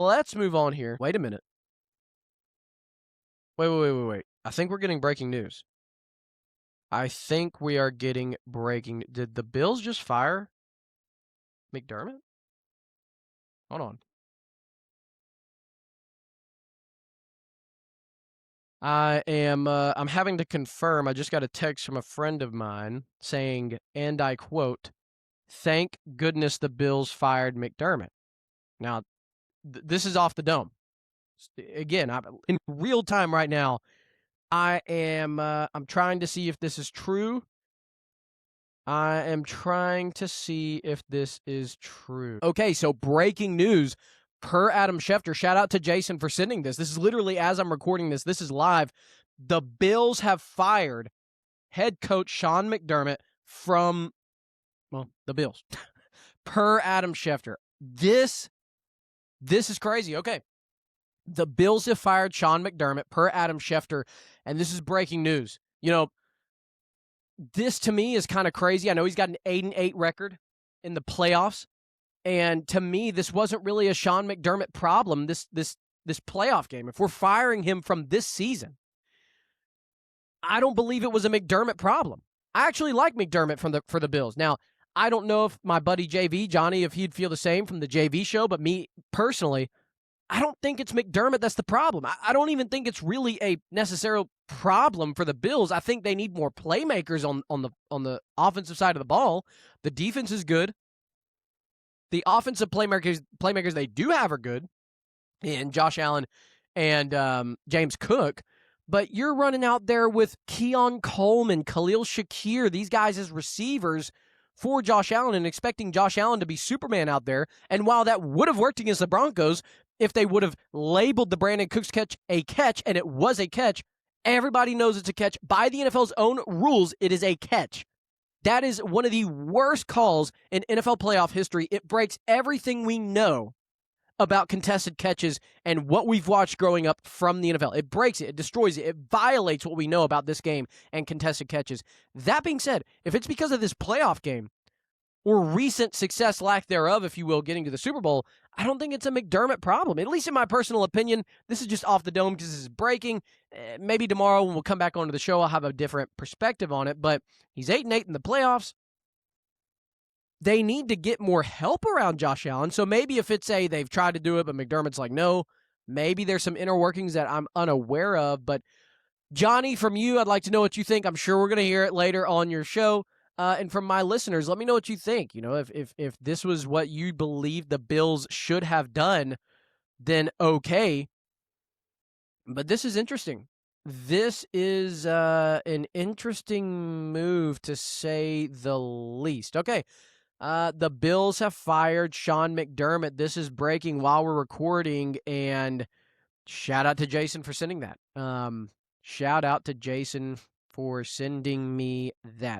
let's move on here. Wait a minute. Wait. I think we're getting breaking news. I think we are getting breaking. Did the Bills just fire McDermott? Hold on. I'm having to confirm. I just got a text from a friend of mine saying, and I quote, "Thank goodness the Bills fired McDermott." Now, this is off the dome. Again, I'm in real time right now. I'm trying to see if this is true. I am trying to see if this is true. Okay, so breaking news per Adam Schefter. Shout out to Jason for sending this. This is literally as I'm recording this. This is live. The Bills have fired head coach Sean McDermott from, well, the Bills. Per Adam Schefter. This is crazy. Okay. The Bills have fired Sean McDermott per Adam Schefter, and this is breaking news. You know, this to me is kind of crazy. I know he's got an 8-8 record in the playoffs, and to me, this wasn't really a Sean McDermott problem. This playoff game. If we're firing him from this season, I don't believe it was a McDermott problem. I actually like McDermott for the Bills. Now, I don't know if my buddy JV, Johnny, if he'd feel the same from the JV show, but me personally, I don't think it's McDermott that's the problem. I don't even think it's really a necessary problem for the Bills. I think they need more playmakers on the offensive side of the ball. The defense is good. The offensive playmakers they do have are good, in Josh Allen and James Cook. But you're running out there with Keon Coleman, Khalil Shakir, these guys as receivers for Josh Allen and expecting Josh Allen to be Superman out there. And while that would have worked against the Broncos, if they would have labeled the Brandon Cooks catch a catch, and it was a catch, everybody knows it's a catch. By the NFL's own rules, it is a catch. That is one of the worst calls in NFL playoff history. It breaks everything we know about contested catches and what we've watched growing up from the NFL. It breaks it. It destroys it. It violates what we know about this game and contested catches. That being said, if it's because of this playoff game or recent success, lack thereof, if you will, getting to the Super Bowl, I don't think it's a McDermott problem. At least in my personal opinion, this is just off the dome because this is breaking. Maybe tomorrow when we'll come back onto the show, I'll have a different perspective on it. But he's 8-8 in the playoffs. They need to get more help around Josh Allen. So maybe if it's they've tried to do it, but McDermott's like, no, maybe there's some inner workings that I'm unaware of. But Johnny, from you, I'd like to know what you think. I'm sure we're going to hear it later on your show. And from my listeners, let me know what you think. You know, if this was what you believe the Bills should have done, then okay. But this is interesting. This is an interesting move, to say the least. Okay. The Bills have fired Sean McDermott. This is breaking while we're recording, and shout out to Jason for sending that. Shout out to Jason for sending me that.